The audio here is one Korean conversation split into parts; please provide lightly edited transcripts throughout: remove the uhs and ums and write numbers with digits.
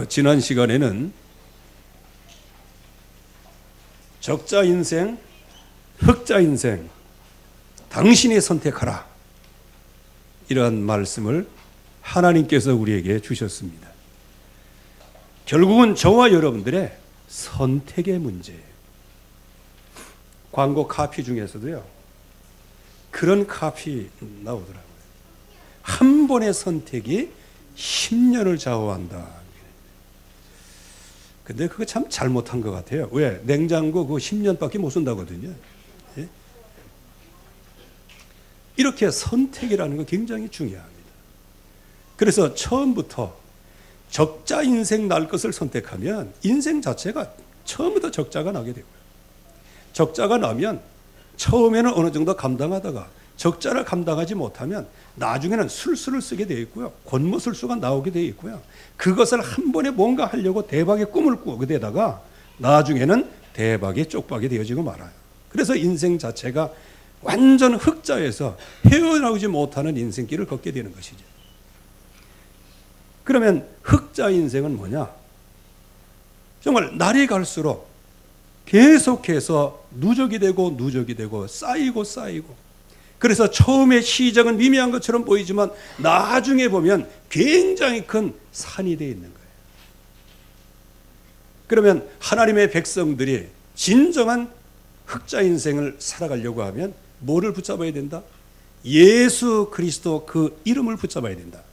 지난 시간에는 적자 인생, 흑자 인생, 당신이 선택하라, 이러한 말씀을 하나님께서 우리에게 주셨습니다. 결국은 저와 여러분들의 선택의 문제예요. 광고 카피 중에서도요, 그런 카피 나오더라고요. 한 번의 선택이 10년을 좌우한다. 근데 그거 참 잘못한 것 같아요. 왜? 냉장고 그거 10년밖에 못 쓴다거든요. 예? 이렇게 선택이라는 거 굉장히 중요합니다. 그래서 처음부터 적자 인생 날 것을 선택하면 인생 자체가 처음부터 적자가 나게 되고요. 적자가 나면 처음에는 어느 정도 감당하다가 적자를 감당하지 못하면 나중에는 술수를 쓰게 되어 있고요. 권모술수가 나오게 되어 있고요. 그것을 한 번에 뭔가 하려고 대박의 꿈을 꾸게 되다가 나중에는 대박의 쪽박이 되어지고 말아요. 그래서 인생 자체가 완전 흑자에서 헤어나오지 못하는 인생길을 걷게 되는 것이죠. 그러면 흑자 인생은 뭐냐? 정말 날이 갈수록 계속해서 누적이 되고 쌓이고 그래서 처음에 시작은 미미한 것처럼 보이지만 나중에 보면 굉장히 큰 산이 되어 있는 거예요. 그러면 하나님의 백성들이 진정한 흑자 인생을 살아가려고 하면 뭐를 붙잡아야 된다? 예수 그리스도 그 이름을 붙잡아야 된다.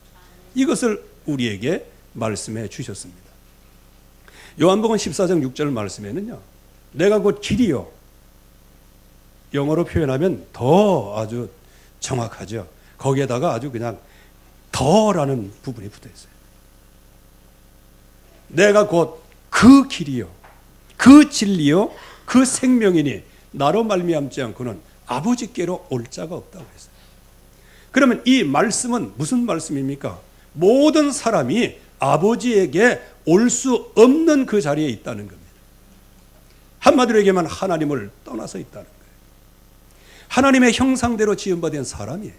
이것을 우리에게 말씀해 주셨습니다. 요한복음 14장 6절 말씀에는요, 내가 곧 길이요, 영어로 표현하면 더 아주 정확하죠. 거기에다가 아주 그냥 더라는 부분이 붙어 있어요. 내가 곧 그 길이요, 그 진리요, 그 생명이니 나로 말미암지 않고는 아버지께로 올 자가 없다고 했어요. 그러면 이 말씀은 무슨 말씀입니까? 모든 사람이 아버지에게 올 수 없는 그 자리에 있다는 겁니다. 한마디로 얘기하면 하나님을 떠나서 있다는 거예요. 하나님의 형상대로 지음받은 사람이,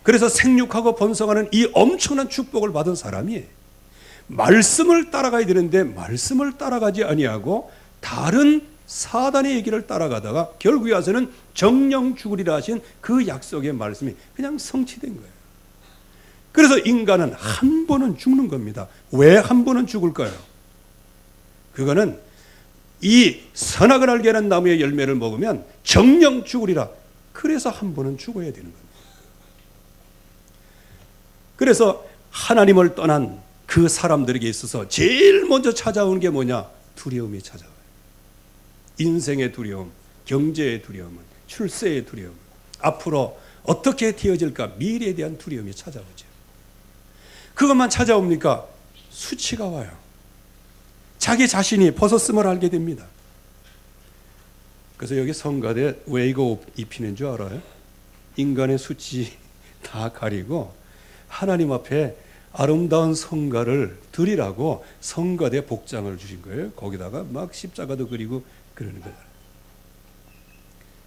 그래서 생육하고 번성하는 이 엄청난 축복을 받은 사람이 말씀을 따라가야 되는데 말씀을 따라가지 아니하고 다른 사단의 얘기를 따라가다가 결국에 와서는 정령 죽으리라 하신 그 약속의 말씀이 그냥 성취된 거예요. 그래서 인간은 한 번은 죽는 겁니다. 왜 한 번은 죽을까요? 그거는 이 선악을 알게 하는 나무의 열매를 먹으면 정령 죽으리라. 그래서 한 번은 죽어야 되는 겁니다. 그래서 하나님을 떠난 그 사람들에게 있어서 제일 먼저 찾아오는 게 뭐냐? 두려움이 찾아와요. 인생의 두려움, 경제의 두려움, 출세의 두려움, 앞으로 어떻게 되어질까? 미래에 대한 두려움이 찾아오죠. 그것만 찾아옵니까? 수치가 와요. 자기 자신이 벗었음을 알게 됩니다. 그래서 여기 성가대 왜 이거 입히는 줄 알아요? 인간의 수치 다 가리고 하나님 앞에 아름다운 성가를 드리라고 성가대 복장을 주신 거예요. 거기다가 막 십자가도 그리고 그러는 거예요.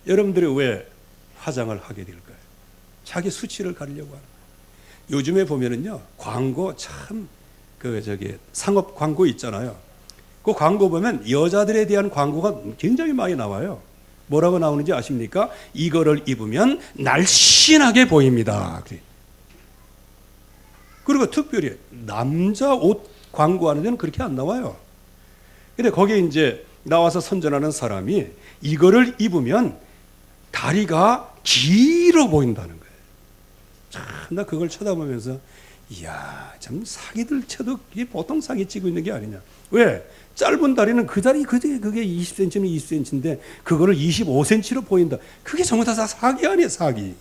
여러분들이 왜 화장을 하게 될까요? 자기 수치를 가리려고 하는 거예요. 요즘에 보면은요, 광고 참 상업 광고 있잖아요. 그 광고 보면 여자들에 대한 광고가 굉장히 많이 나와요. 뭐라고 나오는지 아십니까? 이거를 입으면 날씬하게 보입니다. 그리고 특별히 남자 옷 광고하는 데는 그렇게 안 나와요. 근데 거기에 이제 나와서 선전하는 사람이 이거를 입으면 다리가 길어 보인다는 거예요. 참, 나 그걸 쳐다보면서 이야, 참 사기들 쳐도 이게 보통 사기 치고 있는 게 아니냐. 왜? 짧은 다리는 그 다리 그게 20cm면 20cm인데 그거를 25cm로 보인다. 그게 전부 다 사기 아니에요, 사기.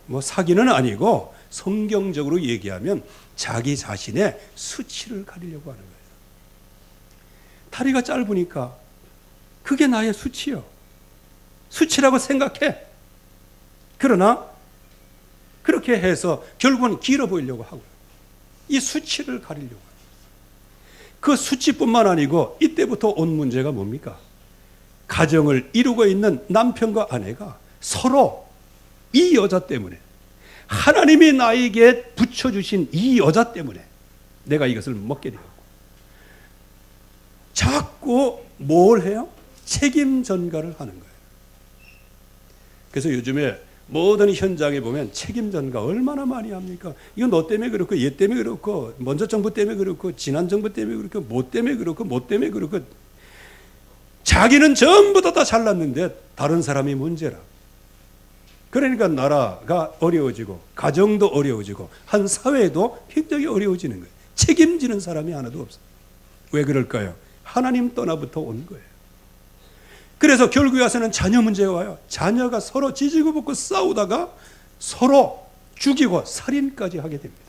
뭐 사기는 아니고 성경적으로 얘기하면 자기 자신의 수치를 가리려고 하는 거예요. 다리가 짧으니까 그게 나의 수치요. 수치라고 생각해. 그러나 그렇게 해서 결국은 길어 보이려고 하고요. 이 수치를 가리려고 해요. 그 수치뿐만 아니고 이때부터 온 문제가 뭡니까? 가정을 이루고 있는 남편과 아내가 서로 이 여자 때문에, 하나님이 나에게 붙여주신 이 여자 때문에 내가 이것을 먹게 되었고, 자꾸 뭘 해요? 책임 전가를 하는 거예요. 그래서 요즘에 모든 현장에 보면 책임 전가 얼마나 많이 합니까? 이거 너 때문에 그렇고, 얘 때문에 그렇고, 먼저 정부 때문에 그렇고, 지난 정부 때문에 그렇고, 뭐 때문에 그렇고, 뭐 때문에 그렇고. 자기는 전부 다 잘났는데 다른 사람이 문제라. 그러니까 나라가 어려워지고, 가정도 어려워지고, 한 사회도 굉장히 어려워지는 거예요. 책임지는 사람이 하나도 없어요. 왜 그럴까요? 하나님 떠나부터 온 거예요. 그래서 결국에 와서는 자녀 문제가 와요. 자녀가 서로 지지고 볶고 싸우다가 서로 죽이고 살인까지 하게 됩니다.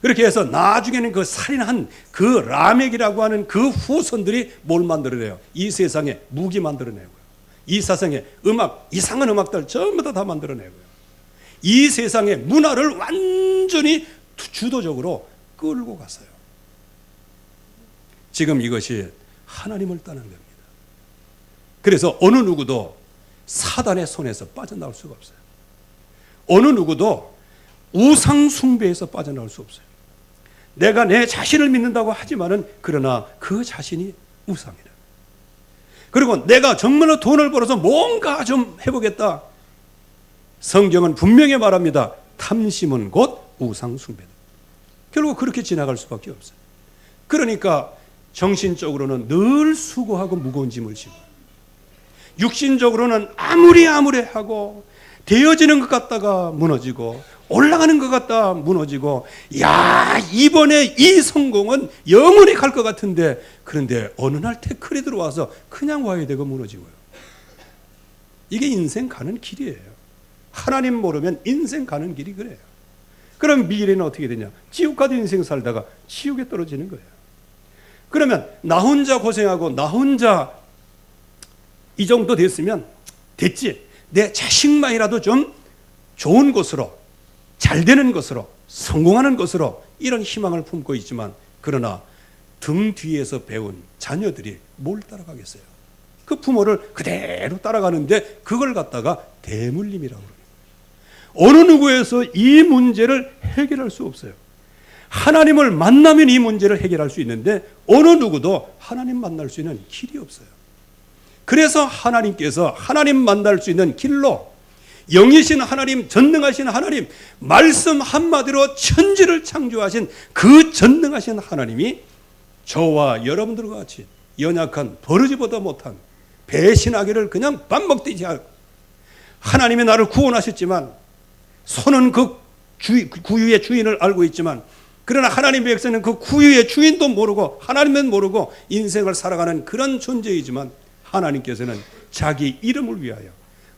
그렇게 해서 나중에는 그 살인한 그 라멕이라고 하는 그 후손들이 뭘 만들어내요? 이 세상에 무기 만들어내고요. 이 세상에 음악, 이상한 음악들 전부 다 만들어내고요. 이 세상의 문화를 완전히 주도적으로 끌고 갔어요. 지금 이것이 하나님을 떠난 겁니다. 그래서 어느 누구도 사단의 손에서 빠져나올 수가 없어요. 어느 누구도 우상 숭배에서 빠져나올 수 없어요. 내가 내 자신을 믿는다고 하지만은 그러나 그 자신이 우상이다. 그리고 내가 정말로 돈을 벌어서 뭔가 좀 해보겠다. 성경은 분명히 말합니다. 탐심은 곧 우상 숭배다. 결국 그렇게 지나갈 수밖에 없어요. 그러니까 정신적으로는 늘 수고하고 무거운 짐을 지고, 육신적으로는 아무리 하고 되어지는 것 같다가 무너지고 올라가는 것 같다 무너지고, 야, 이번에 이 성공은 영원히 갈 것 같은데, 그런데 어느 날 태클이 들어와서 그냥 와야 되고 무너지고요. 이게 인생 가는 길이에요. 하나님 모르면 인생 가는 길이 그래요. 그럼 미래는 어떻게 되냐? 지옥 가도 인생 살다가 지옥에 떨어지는 거예요. 그러면 나 혼자 고생하고 나 혼자 이 정도 됐으면 됐지, 내 자식만이라도 좀 좋은 곳으로, 잘 되는 것으로, 성공하는 것으로, 이런 희망을 품고 있지만, 그러나 등 뒤에서 배운 자녀들이 뭘 따라가겠어요? 그 부모를 그대로 따라가는데 그걸 갖다가 대물림이라고 그래요. 어느 누구에서 이 문제를 해결할 수 없어요. 하나님을 만나면 이 문제를 해결할 수 있는데 어느 누구도 하나님 만날 수 있는 길이 없어요. 그래서 하나님께서 하나님 만날 수 있는 길로, 영이신 하나님, 전능하신 하나님, 말씀 한마디로 천지를 창조하신 그 전능하신 하나님이 저와 여러분들과 같이 연약한, 버르지보다 못한, 배신하기를 그냥 밥 먹듯이 하고, 하나님이 나를 구원하셨지만 손은 그 구유의 주인을 알고 있지만, 그러나 하나님의 백성은 그 구유의 주인도 모르고 하나님은 모르고 인생을 살아가는 그런 존재이지만, 하나님께서는 자기 이름을 위하여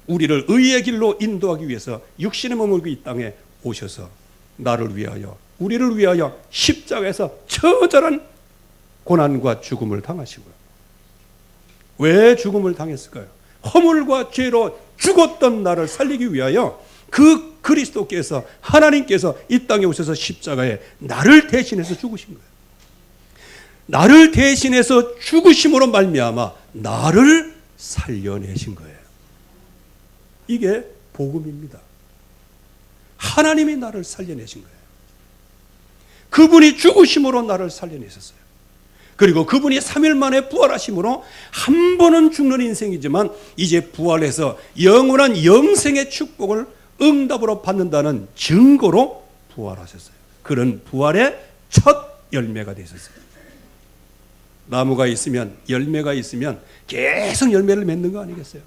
우리를 의의 길로 인도하기 위해서 육신의 몸을 이 땅에 오셔서 나를 위하여, 우리를 위하여 십자가에서 처절한 고난과 죽음을 당하시고요. 왜 죽음을 당했을까요? 허물과 죄로 죽었던 나를 살리기 위하여 그 그리스도께서, 하나님께서 이 땅에 오셔서 십자가에 나를 대신해서 죽으신 거예요. 나를 대신해서 죽으심으로 말미암아 나를 살려내신 거예요. 이게 복음입니다. 하나님이 나를 살려내신 거예요. 그분이 죽으심으로 나를 살려내셨어요. 그리고 그분이 3일 만에 부활하심으로 한 번은 죽는 인생이지만 이제 부활해서 영원한 영생의 축복을 응답으로 받는다는 증거로 부활하셨어요. 그런 부활의 첫 열매가 되셨어요. 나무가 있으면, 열매가 있으면 계속 열매를 맺는 거 아니겠어요?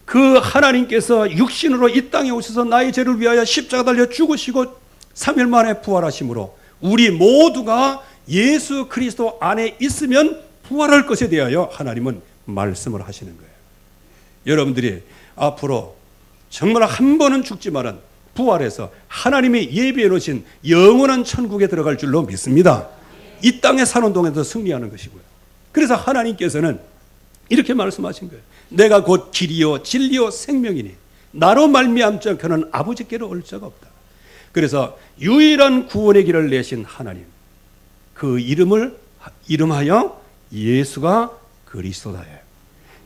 그 하나님께서 육신으로 이 땅에 오셔서 나의 죄를 위하여 십자가 달려 죽으시고 3일 만에 부활하심으로 우리 모두가 예수 그리스도 안에 있으면 부활할 것에 대하여 하나님은 말씀을 하시는 거예요. 여러분들이 앞으로 정말 한 번은 죽지만은 부활해서 하나님이 예비해 놓으신 영원한 천국에 들어갈 줄로 믿습니다. 이 땅에 사는 동안에도 승리하는 것이고요. 그래서 하나님께서는 이렇게 말씀하신 거예요. 내가 곧 길이요 진리요 생명이니 나로 말미암지 않고는 아버지께로 올 자가 없다. 그래서 유일한 구원의 길을 내신 하나님, 그 이름하여 예수가 그리스도다예요.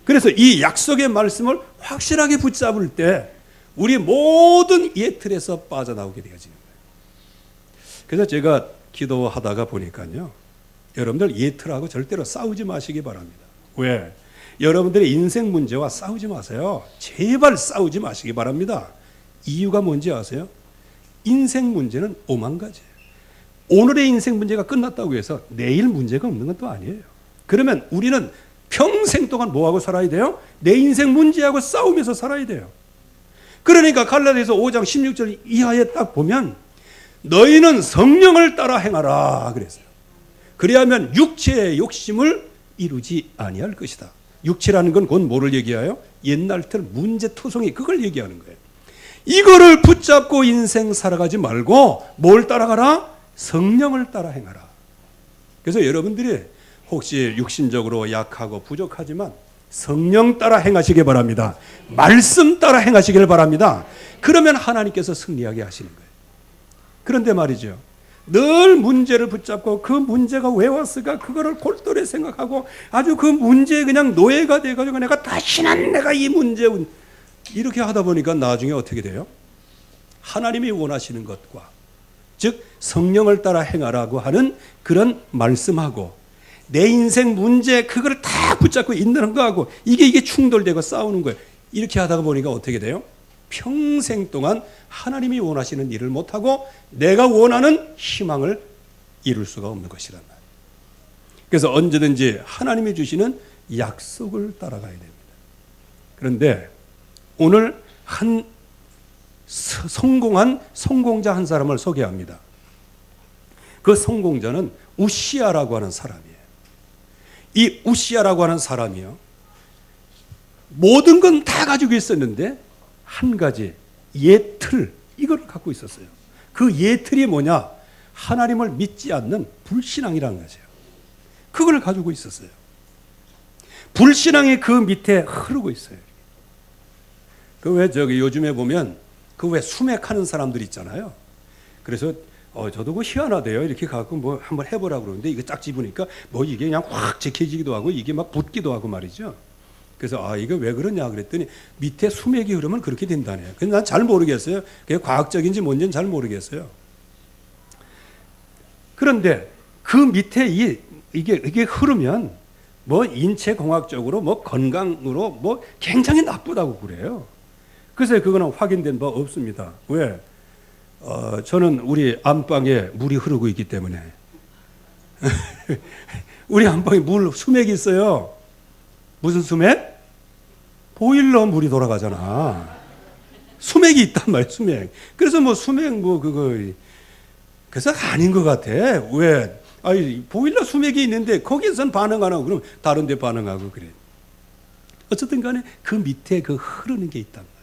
그래서 이 약속의 말씀을 확실하게 붙잡을 때 우리 모든 예틀에서 빠져나오게 되어지는 거예요. 그래서 제가 기도하다가 보니까요, 여러분들 예틀하고 절대로 싸우지 마시기 바랍니다. 왜? 여러분들의 인생 문제와 싸우지 마세요. 제발 싸우지 마시기 바랍니다. 이유가 뭔지 아세요? 인생 문제는 오만 가지예요. 오늘의 인생 문제가 끝났다고 해서 내일 문제가 없는 건 또 아니에요. 그러면 우리는 평생 동안 뭐하고 살아야 돼요? 내 인생 문제하고 싸우면서 살아야 돼요. 그러니까 갈라디아서 5장 16절 이하에 딱 보면 너희는 성령을 따라 행하라 그랬어요. 그리하면 육체의 욕심을 이루지 아니할 것이다. 육체라는 건 곧 뭐를 얘기해요? 옛날들 문제투성이 그걸 얘기하는 거예요. 이거를 붙잡고 인생 살아가지 말고 뭘 따라가라? 성령을 따라 행하라. 그래서 여러분들이 혹시 육신적으로 약하고 부족하지만 성령 따라 행하시기 바랍니다. 말씀 따라 행하시길 바랍니다. 그러면 하나님께서 승리하게 하시는 거예요. 그런데 말이죠. 늘 문제를 붙잡고 그 문제가 왜 왔을까 그거를 골똘히 생각하고 아주 그 문제에 그냥 노예가 돼가지고 내가 다시는 내가 이 문제 이렇게 하다 보니까 나중에 어떻게 돼요? 하나님이 원하시는 것과 즉 성령을 따라 행하라고 하는 그런 말씀하고 내 인생 문제 그거를 다 붙잡고 있는 거하고 이게 충돌되고 싸우는 거예요. 이렇게 하다가 보니까 어떻게 돼요? 평생 동안 하나님이 원하시는 일을 못하고 내가 원하는 희망을 이룰 수가 없는 것이란 말이에요. 그래서 언제든지 하나님이 주시는 약속을 따라가야 됩니다. 그런데 오늘 한 성공한 성공자 한 사람을 소개합니다. 그 성공자는 우시아라고 하는 사람이에요. 이 우시아라고 하는 사람이요. 모든 건 다 가지고 있었는데 한 가지 예틀 이걸 갖고 있었어요. 그 예틀이 뭐냐? 하나님을 믿지 않는 불신앙이라는 거죠. 그걸 가지고 있었어요. 불신앙이 그 밑에 흐르고 있어요. 그 왜 저기 요즘에 보면 그 왜 수맥하는 사람들 있잖아요. 그래서 저도 그 희한하대요. 이렇게 갖고 뭐 한번 해보라고 그러는데 이거 짝 집으니까 뭐 이게 그냥 확 제껴지기도 하고 이게 막 붙기도 하고 말이죠. 그래서 이거 왜 그러냐 그랬더니 밑에 수맥이 흐르면 그렇게 된다네요. 근데 난 잘 모르겠어요. 그게 과학적인지 뭔지는 잘 모르겠어요. 그런데 그 밑에 이게 흐르면 뭐 인체공학적으로 뭐 건강으로 뭐 굉장히 나쁘다고 그래요. 그래서 그거는 확인된 바 없습니다. 왜? 저는 우리 안방에 물이 흐르고 있기 때문에 우리 안방에 수맥이 있어요. 무슨 수맥? 보일러 물이 돌아가잖아. 수맥이 있단 말이에요. 수맥. 그래서 뭐 수맥 뭐 그거 그래서 아닌 것 같아. 왜? 보일러 수맥이 있는데 거기선 반응 안 하고 그럼 다른 데 반응하고 그래. 어쨌든 간에 그 밑에 그 흐르는 게 있단 말이에요.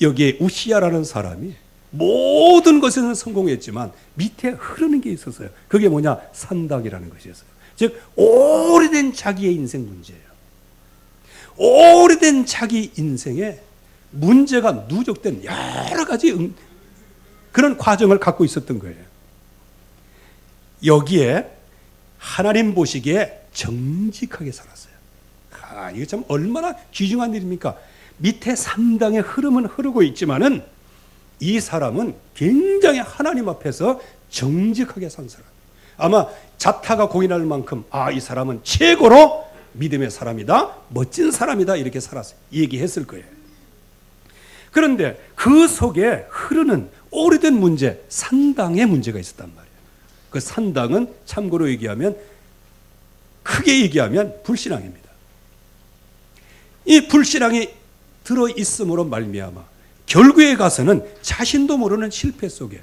여기에 우시아라는 사람이 모든 것에는 성공했지만 밑에 흐르는 게 있었어요. 그게 뭐냐? 산당이라는 것이었어요. 즉 오래된 자기의 인생 문제예요. 오래된 자기 인생에 문제가 누적된 여러 가지 그런 과정을 갖고 있었던 거예요. 여기에 하나님 보시기에 정직하게 살았어요. 이거 참 얼마나 귀중한 일입니까? 밑에 산당의 흐름은 흐르고 있지만은 이 사람은 굉장히 하나님 앞에서 정직하게 산 사람. 아마 자타가 공인할 만큼 이 사람은 최고로 믿음의 사람이다, 멋진 사람이다 이렇게 살았어요. 얘기했을 거예요. 그런데 그 속에 흐르는 오래된 문제, 산당의 문제가 있었단 말이에요. 그 산당은 참고로 얘기하면 크게 얘기하면 불신앙입니다. 이 불신앙이 들어있음으로 말미암아 결국에 가서는 자신도 모르는 실패 속에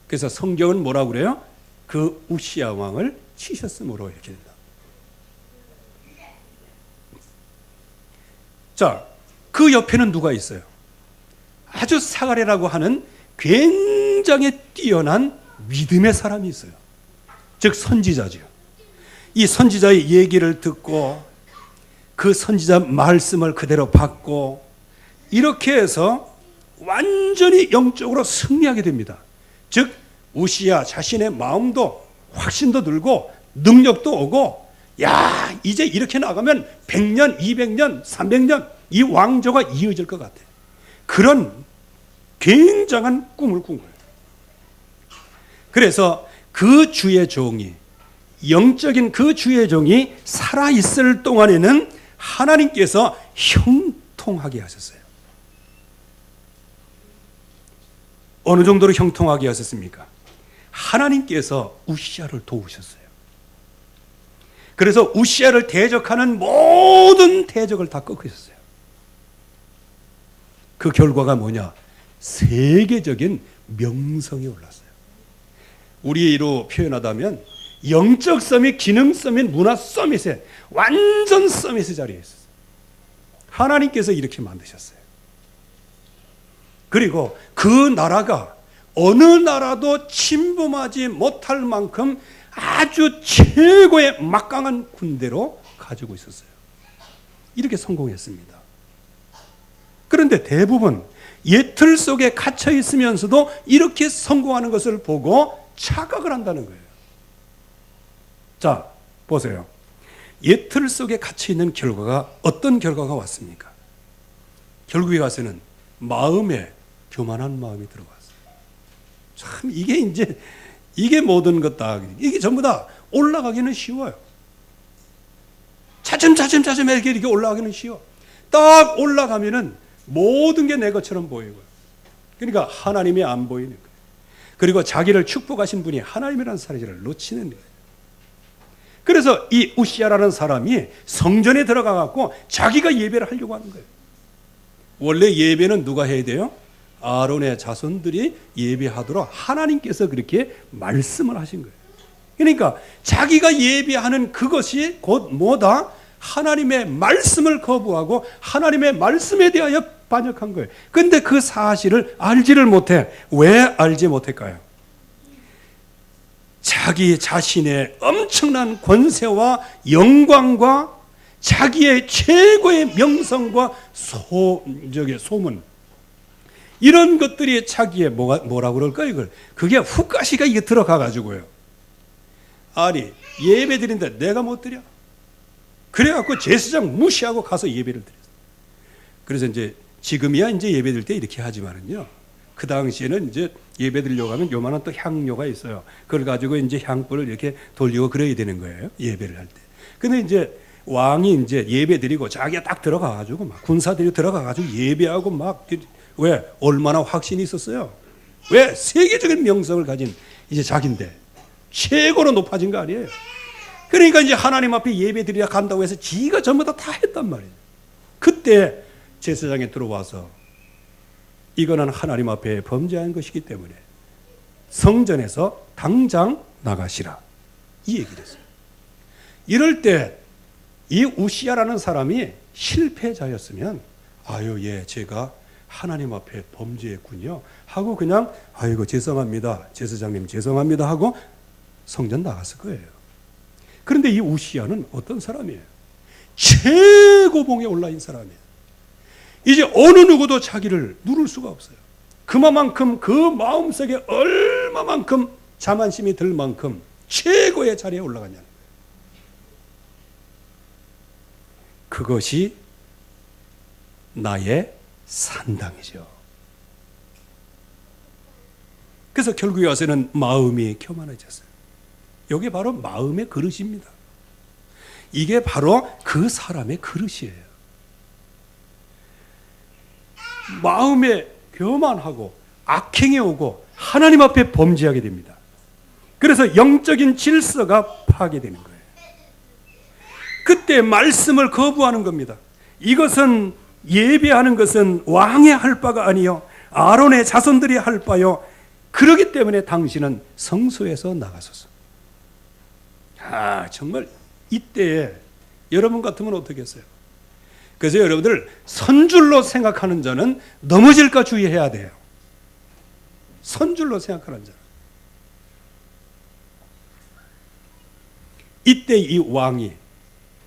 그래서 성경은 뭐라고 그래요? 그 우시아 왕을 치셨으므로 이렇게 된다. 자, 그 옆에는 누가 있어요? 아주 사가랴라고 하는 굉장히 뛰어난 믿음의 사람이 있어요. 즉 선지자죠. 이 선지자의 얘기를 듣고 그 선지자 말씀을 그대로 받고 이렇게 해서 완전히 영적으로 승리하게 됩니다. 즉 우시아 자신의 마음도 확신도 들고 능력도 오고 이제 이렇게 나가면 100년, 200년, 300년 이 왕조가 이어질 것 같아. 그런 굉장한 꿈을 꾼 거예요. 그래서 그 주의 종이, 영적인 그 주의 종이 살아있을 동안에는 하나님께서 형통하게 하셨어요. 어느 정도로 형통하게 하셨습니까? 하나님께서 우시야를 도우셨어요. 그래서 우시야를 대적하는 모든 대적을 다 꺾으셨어요. 그 결과가 뭐냐? 세계적인 명성이 올랐어요. 우리로 표현하자면 영적 서밋, 기능 서밋, 문화 서밋에 완전 서밋의 자리에 있었어요. 하나님께서 이렇게 만드셨어요. 그리고 그 나라가 어느 나라도 침범하지 못할 만큼 아주 최고의 막강한 군대로 가지고 있었어요. 이렇게 성공했습니다. 그런데 대부분 예틀 속에 갇혀 있으면서도 이렇게 성공하는 것을 보고 착각을 한다는 거예요. 자, 보세요. 예틀 속에 갇혀 있는 결과가 어떤 결과가 왔습니까? 결국에 가서는 마음에 교만한 마음이 들어왔어요. 참 이게 모든 것 다, 이게 전부 다 올라가기는 쉬워요. 차츰 이렇게 올라가기는 쉬워. 딱 올라가면은 모든 게 내 것처럼 보이고요. 그러니까 하나님이 안 보이는 거예요. 그리고 자기를 축복하신 분이 하나님이라는 사실을 놓치는 거예요. 그래서 이 우시야라는 사람이 성전에 들어가 갖고 자기가 예배를 하려고 하는 거예요. 원래 예배는 누가 해야 돼요? 아론의 자손들이 예배하도록 하나님께서 그렇게 말씀을 하신 거예요. 그러니까 자기가 예배하는 그것이 곧 뭐다? 하나님의 말씀을 거부하고 하나님의 말씀에 대하여 반역한 거예요. 그런데 그 사실을 알지를 못해. 왜 알지 못할까요? 자기 자신의 엄청난 권세와 영광과 자기의 최고의 명성과 소문, 이런 것들이 자기의 뭐라고 그럴까요? 이걸 그게 훅가시가 이게 들어가 가지고요. 아니 예배 드린데 내가 못 드려? 그래갖고 제사장 무시하고 가서 예배를 드렸어요. 그래서 이제 지금이야 이제 예배 드릴 때 이렇게 하지만은요. 그 당시에는 이제 예배 드리려고 하면 요만한 또 향료가 있어요. 그걸 가지고 이제 향불을 이렇게 돌리고 그래야 되는 거예요. 예배를 할 때. 근데 이제 왕이 이제 예배 드리고 자기가 딱 들어가 가지고 막 군사들이 들어가 가지고 예배하고 막 왜? 얼마나 확신이 있었어요? 왜? 세계적인 명성을 가진 이제 자기인데 최고로 높아진 거 아니에요. 그러니까 이제 하나님 앞에 예배 드리러 간다고 해서 지가 전부 다 했단 말이에요. 그때 제사장에 들어와서 이거는 하나님 앞에 범죄한 것이기 때문에 성전에서 당장 나가시라, 이 얘기를 했어요. 이럴 때 이 우시야라는 사람이 실패자였으면 아유 예 제가 하나님 앞에 범죄했군요 하고 그냥 아이고 죄송합니다 제사장님 죄송합니다 하고 성전 나갔을 거예요. 그런데 이 우시야는 어떤 사람이에요? 최고봉에 올라인 사람이에요. 이제 어느 누구도 자기를 누를 수가 없어요. 그만큼 그 마음속에 얼마만큼 자만심이 들 만큼 최고의 자리에 올라가냐는 거예요. 그것이 나의 산당이죠. 그래서 결국에 와서는 마음이 교만해졌어요. 이게 바로 마음의 그릇입니다. 이게 바로 그 사람의 그릇이에요. 마음에 교만하고 악행이 오고 하나님 앞에 범죄하게 됩니다. 그래서 영적인 질서가 파괴되는 거예요. 그때 말씀을 거부하는 겁니다. 이것은 예배하는 것은 왕이 할 바가 아니요 아론의 자손들이 할 바요. 그렇기 때문에 당신은 성소에서 나가소서. 정말 이때에 여러분 같으면 어떻겠어요? 그래서 여러분들 선줄로 생각하는 자는 넘어질까 주의해야 돼요. 선줄로 생각하는 자. 이때 이 왕이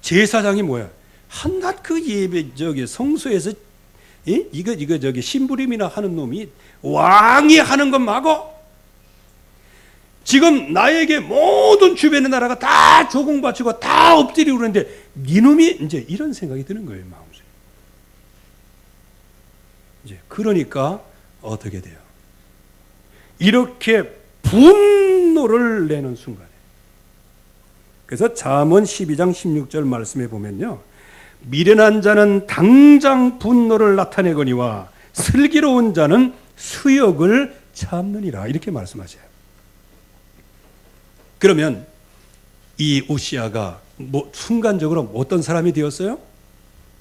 제사장이 뭐야? 한낱 그 예배 성소에서 이거 심부름이나 하는 놈이 왕이 하는 것 마고 지금 나에게 모든 주변의 나라가 다 조공바치고 다 엎드리고 그러는데 니놈이 이제 이런 생각이 드는 거예요, 마음속에. 이제 그러니까 어떻게 돼요? 이렇게 분노 분노를 내는 순간에. 그래서 잠언 12장 16절 말씀에 보면요, 미련한 자는 당장 분노를 나타내거니와 슬기로운 자는 수욕을 참느니라, 이렇게 말씀하셔요. 그러면 이 우시아가 순간적으로 어떤 사람이 되었어요?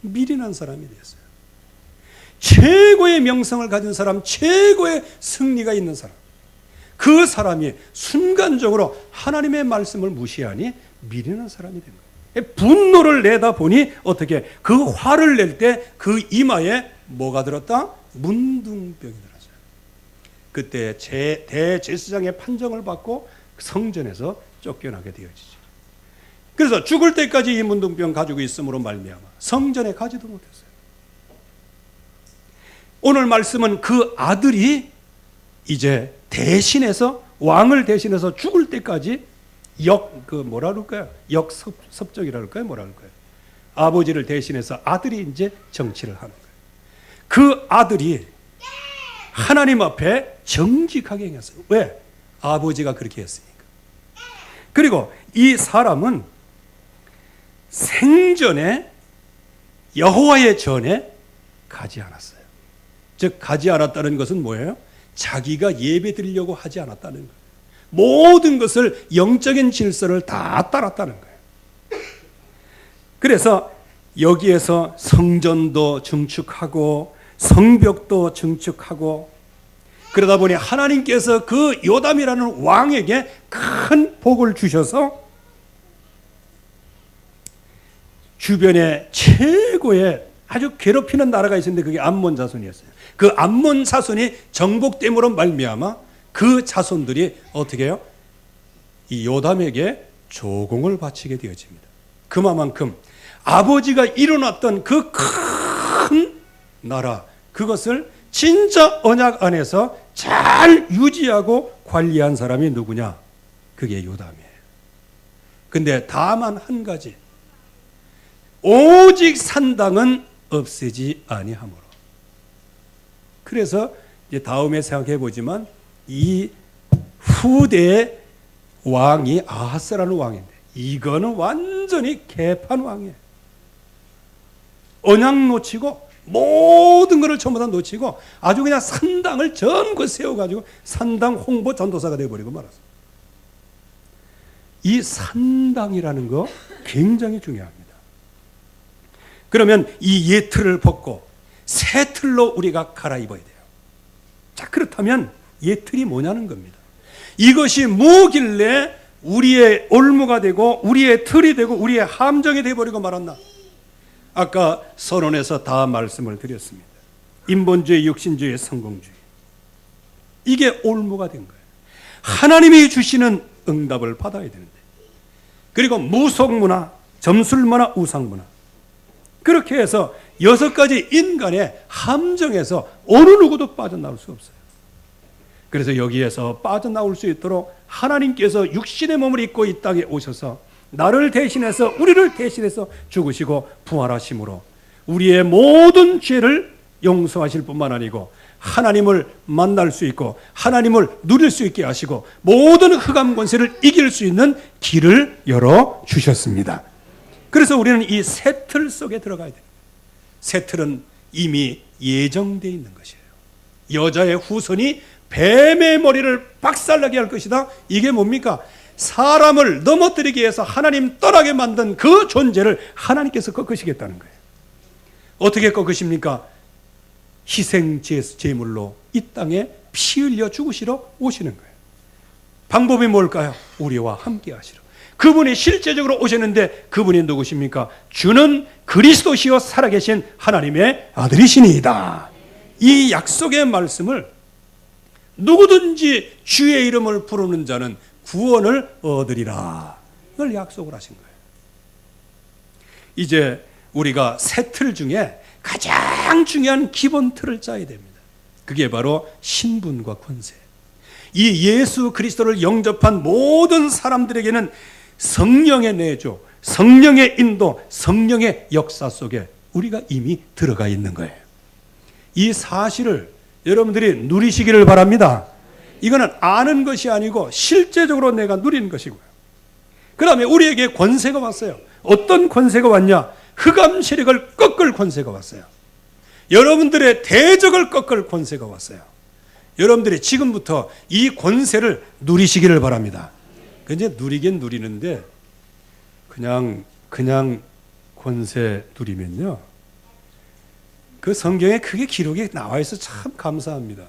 미련한 사람이 되었어요. 최고의 명성을 가진 사람, 최고의 승리가 있는 사람, 그 사람이 순간적으로 하나님의 말씀을 무시하니 미련한 사람이 된 거예요. 분노를 내다 보니 어떻게, 그 화를 낼 때 그 이마에 뭐가 들었다? 문둥병이 들었어요. 그때 대제사장의 판정을 받고 성전에서 쫓겨나게 되어지죠. 그래서 죽을 때까지 이 문둥병 가지고 있음으로 말미암아 성전에 가지도 못했어요. 오늘 말씀은 그 아들이 이제 대신해서, 왕을 대신해서 죽을 때까지 뭐라 그럴까요? 역섭적이라 그럴까요? 뭐라 그럴까요? 아버지를 대신해서 아들이 이제 정치를 하는 거예요. 그 아들이 하나님 앞에 정직하게 행했어요. 왜? 아버지가 그렇게 했으니까. 그리고 이 사람은 생전에 여호와의 전에 가지 않았어요. 즉, 가지 않았다는 것은 뭐예요? 자기가 예배 드리려고 하지 않았다는 거예요. 모든 것을, 영적인 질서를 다 따랐다는 거예요. 그래서 여기에서 성전도 증축하고 성벽도 증축하고, 그러다 보니 하나님께서 그 요담이라는 왕에게 큰 복을 주셔서 주변에 최고의 아주 괴롭히는 나라가 있었는데 그게 암몬 자손이었어요. 그 암몬 자손이 정복됨으로 말미암아 그 자손들이 어떻게 해요? 이 요담에게 조공을 바치게 되어집니다. 그만큼 아버지가 일어났던 그 큰 나라, 그것을 진짜 언약 안에서 잘 유지하고 관리한 사람이 누구냐? 그게 요담이에요. 근데 다만 한 가지, 오직 산당은 없애지 아니하므로. 그래서 이제 다음에 생각해 보지만 이 후대의 왕이 아하스라는 왕인데, 이거는 완전히 개판 왕이에요. 언약 놓치고 모든 것을 전부 다 놓치고 아주 그냥 산당을 전부 세워가지고 산당 홍보 전도사가 되어버리고 말았어요. 이 산당이라는 거 굉장히 중요합니다. 그러면 이 옛틀을 벗고 새 틀로 우리가 갈아입어야 돼요. 자, 그렇다면 옛틀이 뭐냐는 겁니다. 이것이 뭐길래 우리의 올무가 되고 우리의 틀이 되고 우리의 함정이 되어버리고 말았나? 아까 선언에서 다 말씀을 드렸습니다. 인본주의, 육신주의, 성공주의. 이게 올무가 된 거예요. 하나님이 주시는 응답을 받아야 되는데. 그리고 무속문화, 점술문화, 우상문화. 그렇게 해서 6가지 인간의 함정에서 어느 누구도 빠져나올 수 없어요. 그래서 여기에서 빠져나올 수 있도록 하나님께서 육신의 몸을 입고 이 땅에 오셔서 나를 대신해서, 우리를 대신해서 죽으시고 부활하심으로 우리의 모든 죄를 용서하실 뿐만 아니고 하나님을 만날 수 있고 하나님을 누릴 수 있게 하시고 모든 흑암 권세를 이길 수 있는 길을 열어주셨습니다. 그래서 우리는 이 새 틀 속에 들어가야 돼요. 새 틀은 이미 예정되어 있는 것이에요. 여자의 후손이 뱀의 머리를 박살나게 할 것이다. 이게 뭡니까? 사람을 넘어뜨리기 위해서 하나님 떠나게 만든 그 존재를 하나님께서 꺾으시겠다는 거예요. 어떻게 꺾으십니까? 희생 제물로 이 땅에 피 흘려 죽으시러 오시는 거예요. 방법이 뭘까요? 우리와 함께 하시러. 그분이 실제적으로 오셨는데 그분이 누구십니까? 주는 그리스도시요 살아계신 하나님의 아들이시니이다. 이 약속의 말씀을 누구든지 주의 이름을 부르는 자는 구원을 얻으리라. 이걸 약속을 하신 거예요. 이제 우리가 새 틀 중에 가장 중요한 기본 틀을 짜야 됩니다. 그게 바로 신분과 권세. 이 예수 그리스도를 영접한 모든 사람들에게는 성령의 내조, 성령의 인도, 성령의 역사 속에 우리가 이미 들어가 있는 거예요. 이 사실을 여러분들이 누리시기를 바랍니다. 이거는 아는 것이 아니고 실제적으로 내가 누리는 것이고요. 그 다음에 우리에게 권세가 왔어요. 어떤 권세가 왔냐? 흑암 세력을 꺾을 권세가 왔어요. 여러분들의 대적을 꺾을 권세가 왔어요. 여러분들이 지금부터 이 권세를 누리시기를 바랍니다. 근데 누리긴 누리는데 그냥 권세 누리면요, 그 성경에 그게 기록이 나와 있어 참 감사합니다.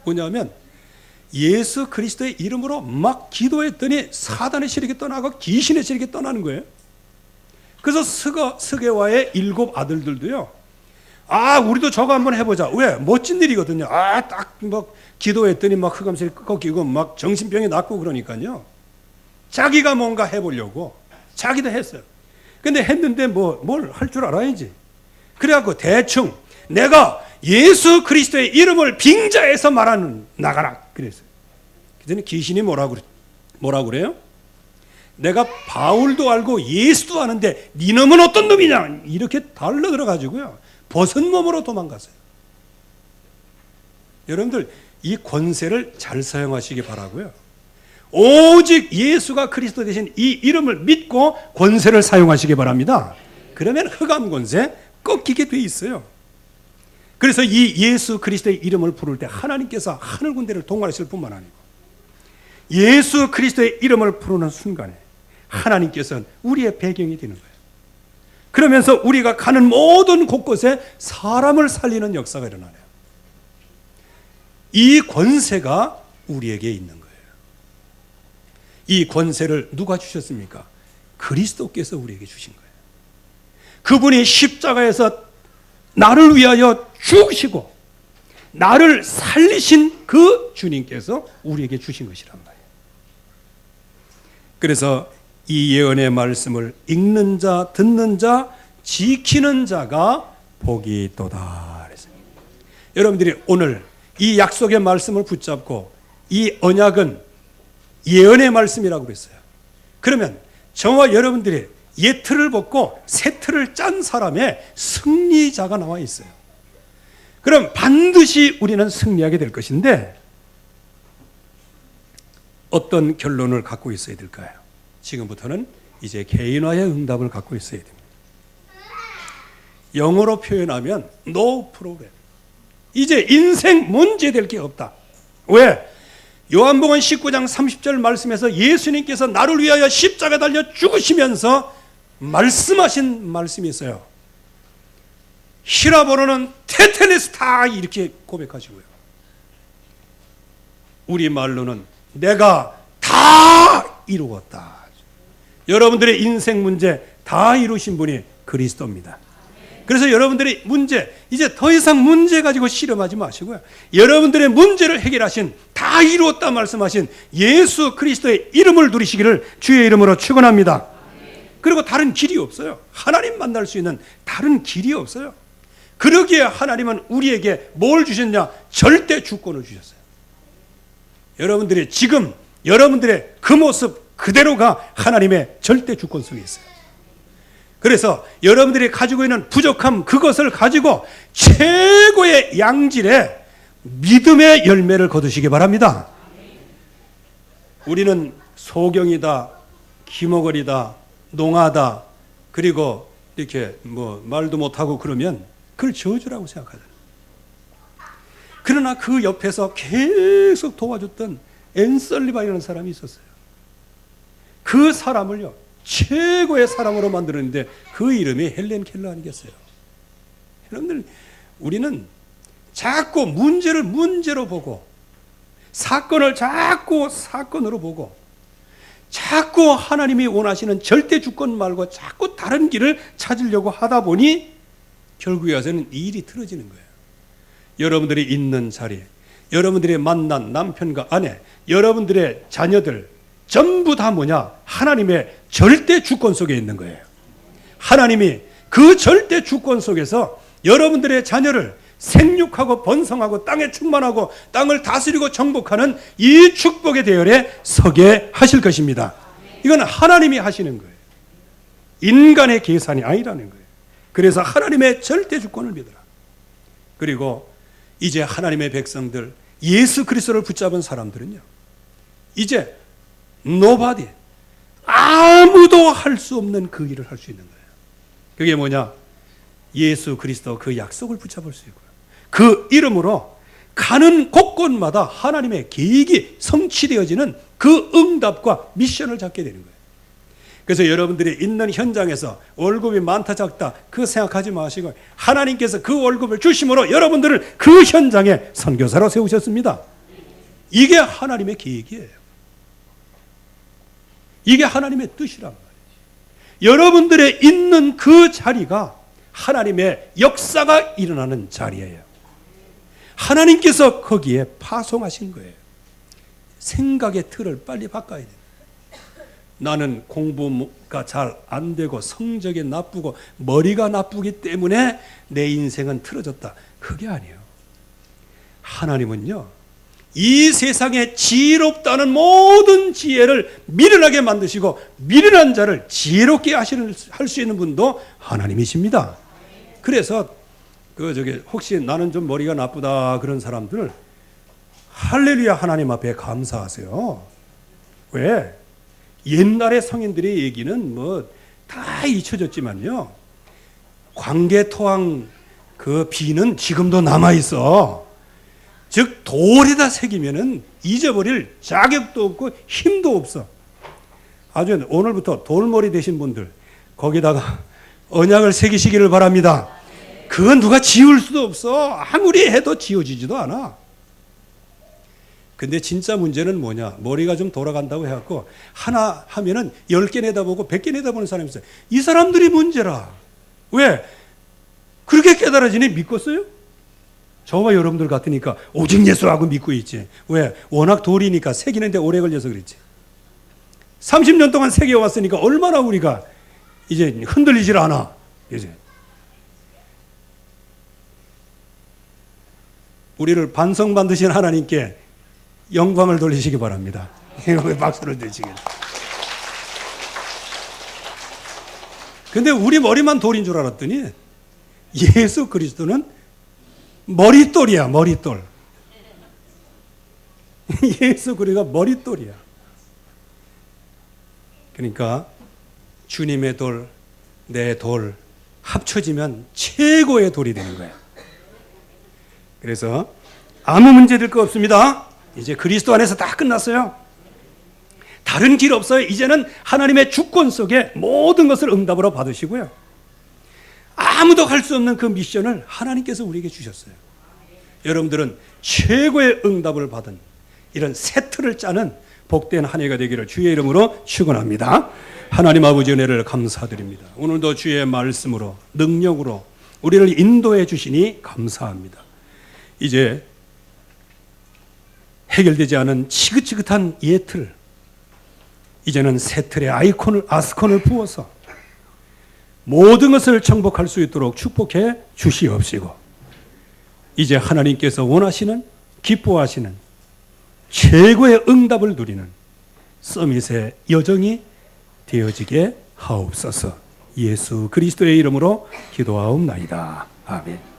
뭐냐면 예수 그리스도의 이름으로 막 기도했더니 사단의 세력이 떠나고 귀신의 세력이 떠나는 거예요. 그래서 스게와의 7 아들들도요, 우리도 저거 한번 해보자. 왜? 멋진 일이거든요. 딱 막 기도했더니 막 흑암 세력이 꺾이고 막 정신병이 낫고 그러니까요, 자기가 뭔가 해보려고 자기도 했어요. 근데 했는데 뭘 할 줄 알아야지. 그래갖고 대충 내가 예수 그리스도의 이름을 빙자해서 나가라 그랬어요. 그때는 귀신이 뭐라고 그래요? 내가 바울도 알고 예수도 아는데 네 놈은 어떤 놈이냐, 이렇게 달려들어가지고요 벗은 몸으로 도망갔어요. 여러분들 이 권세를 잘 사용하시기 바라고요. 오직 예수가 그리스도 되신 이 이름을 믿고 권세를 사용하시기 바랍니다. 그러면 흑암 권세 꺾이게 돼 있어요. 그래서 이 예수 그리스도의 이름을 부를 때 하나님께서 하늘 군대를 동원하실 뿐만 아니고 예수 그리스도의 이름을 부르는 순간에 하나님께서는 우리의 배경이 되는 거예요. 그러면서 우리가 가는 모든 곳곳에 사람을 살리는 역사가 일어나요. 이 권세가 우리에게 있는 거예요. 이 권세를 누가 주셨습니까? 그리스도께서 우리에게 주신 거예요. 그분이 십자가에서 나를 위하여 죽으시고 나를 살리신 그 주님께서 우리에게 주신 것이란 말이에요. 그래서 이 예언의 말씀을 읽는 자, 듣는 자, 지키는 자가 복이 있도다 그랬어요. 여러분들이 오늘 이 약속의 말씀을 붙잡고 이 언약은 예언의 말씀이라고 그랬어요. 그러면 저와 여러분들이 옛 틀을 벗고 새 틀을 짠 사람의 승리자가 나와 있어요. 그럼 반드시 우리는 승리하게 될 것인데 어떤 결론을 갖고 있어야 될까요? 지금부터는 이제 개인화의 응답을 갖고 있어야 됩니다. 영어로 표현하면 no problem. 이제 인생 문제될 게 없다. 왜? 요한복음 19장 30절 말씀에서 예수님께서 나를 위하여 십자가 달려 죽으시면서 말씀하신 말씀이 있어요. 히라보로는 테테네스타 이렇게 고백하시고요. 우리말로는 내가 다 이루었다. 여러분들의 인생 문제 다 이루신 분이 그리스도입니다. 그래서 여러분들의 문제, 이제 더 이상 문제 가지고 씨름하지 마시고요. 여러분들의 문제를 해결하신, 다 이루었다 말씀하신 예수 그리스도의 이름을 누리시기를 주의 이름으로 축원합니다. 그리고 다른 길이 없어요. 하나님 만날 수 있는 다른 길이 없어요. 그러기에 하나님은 우리에게 뭘 주셨냐? 절대 주권을 주셨어요. 여러분들이 지금 여러분들의 그 모습 그대로가 하나님의 절대 주권 속에 있어요. 그래서 여러분들이 가지고 있는 부족함, 그것을 가지고 최고의 양질의 믿음의 열매를 거두시기 바랍니다. 우리는 소경이다, 기머거리다, 농하다, 그리고 이렇게 말도 못하고 그러면 그걸 저주라고 생각하잖아요. 그러나 그 옆에서 계속 도와줬던 앤설리반이라는 사람이 있었어요. 그 사람을요 최고의 사람으로 만들었는데 그 이름이 헬렌 켈러 아니겠어요? 여러분들, 우리는 자꾸 문제를 문제로 보고 사건을 자꾸 사건으로 보고 자꾸 하나님이 원하시는 절대 주권 말고 자꾸 다른 길을 찾으려고 하다 보니 결국에 와서는 일이 틀어지는 거예요. 여러분들이 있는 자리, 여러분들이 만난 남편과 아내, 여러분들의 자녀들 전부 다 뭐냐? 하나님의 절대 주권 속에 있는 거예요. 하나님이 그 절대 주권 속에서 여러분들의 자녀를 생육하고 번성하고 땅에 충만하고 땅을 다스리고 정복하는 이 축복의 대열에 서게 하실 것입니다. 이건 하나님이 하시는 거예요. 인간의 계산이 아니라는 거예요. 그래서 하나님의 절대 주권을 믿어라. 그리고 이제 하나님의 백성들, 예수 그리스도를 붙잡은 사람들은요, 이제 nobody, 아무도 할 수 없는 그 일을 할 수 있는 거예요. 그게 뭐냐? 예수 그리스도 그 약속을 붙잡을 수 있고요. 그 이름으로 가는 곳곳마다 하나님의 계획이 성취되어지는 그 응답과 미션을 잡게 되는 거예요. 그래서 여러분들이 있는 현장에서 월급이 많다 작다 그거 생각하지 마시고, 하나님께서 그 월급을 주심으로 여러분들을 그 현장에 선교사로 세우셨습니다. 이게 하나님의 계획이에요. 이게 하나님의 뜻이란 말이에요. 여러분들의 있는 그 자리가 하나님의 역사가 일어나는 자리예요. 하나님께서 거기에 파송하신 거예요. 생각의 틀을 빨리 바꿔야 돼요. 나는 공부가 잘 안 되고 성적이 나쁘고 머리가 나쁘기 때문에 내 인생은 틀어졌다. 그게 아니에요. 하나님은요, 이 세상에 지혜롭다는 모든 지혜를 미련하게 만드시고 미련한 자를 지혜롭게 할 수 있는 분도 하나님이십니다. 그래서 혹시 나는 좀 머리가 나쁘다 그런 사람들, 할렐루야 하나님 앞에 감사하세요. 왜? 옛날의 성인들의 얘기는 뭐 다 잊혀졌지만요, 광개토항 그 비는 지금도 남아 있어. 즉 돌에다 새기면은 잊어버릴 자격도 없고 힘도 없어. 아주 오늘부터 돌머리 되신 분들 거기다가 언약을 새기시기를 바랍니다. 그건 누가 지울 수도 없어. 아무리 해도 지워지지도 않아. 근데 진짜 문제는 뭐냐? 머리가 좀 돌아간다고 해갖고 하나 하면은 10개 내다보고 100개 내다보는 사람이 있어요. 이 사람들이 문제라. 왜? 그렇게 깨달아지니 믿겠어요? 저와 여러분들 같으니까 오직 예수하고 믿고 있지. 왜? 워낙 돌이니까 새기는데 오래 걸려서 그랬지. 30년 동안 새겨왔으니까 얼마나 우리가 이제 흔들리질 않아. 이제 우리를 반성받으신 하나님께 영광을 돌리시기 바랍니다. 박수를 드리시길. 근데 우리 머리만 돌인 줄 알았더니 예수 그리스도는 머릿돌이야, 머릿돌. 예수 그리스도가 머릿돌이야. 그러니까 주님의 돌, 내 돌 합쳐지면 최고의 돌이 되는 거야. 그래서 아무 문제 될 거 없습니다. 이제 그리스도 안에서 다 끝났어요. 다른 길 없어요. 이제는 하나님의 주권 속에 모든 것을 응답으로 받으시고요. 아무도 할 수 없는 그 미션을 하나님께서 우리에게 주셨어요. 여러분들은 최고의 응답을 받은 이런 세트를 짜는 복된 한 해가 되기를 주의 이름으로 축원합니다. 하나님 아버지 은혜를 감사드립니다. 오늘도 주의 말씀으로 능력으로 우리를 인도해 주시니 감사합니다. 이제 해결되지 않은 지긋지긋한 예틀, 이제는 새 틀에 아스콘을 부어서 모든 것을 정복할 수 있도록 축복해 주시옵시고, 이제 하나님께서 원하시는, 기뻐하시는 최고의 응답을 누리는 서밋의 여정이 되어지게 하옵소서. 예수 그리스도의 이름으로 기도하옵나이다. 아멘.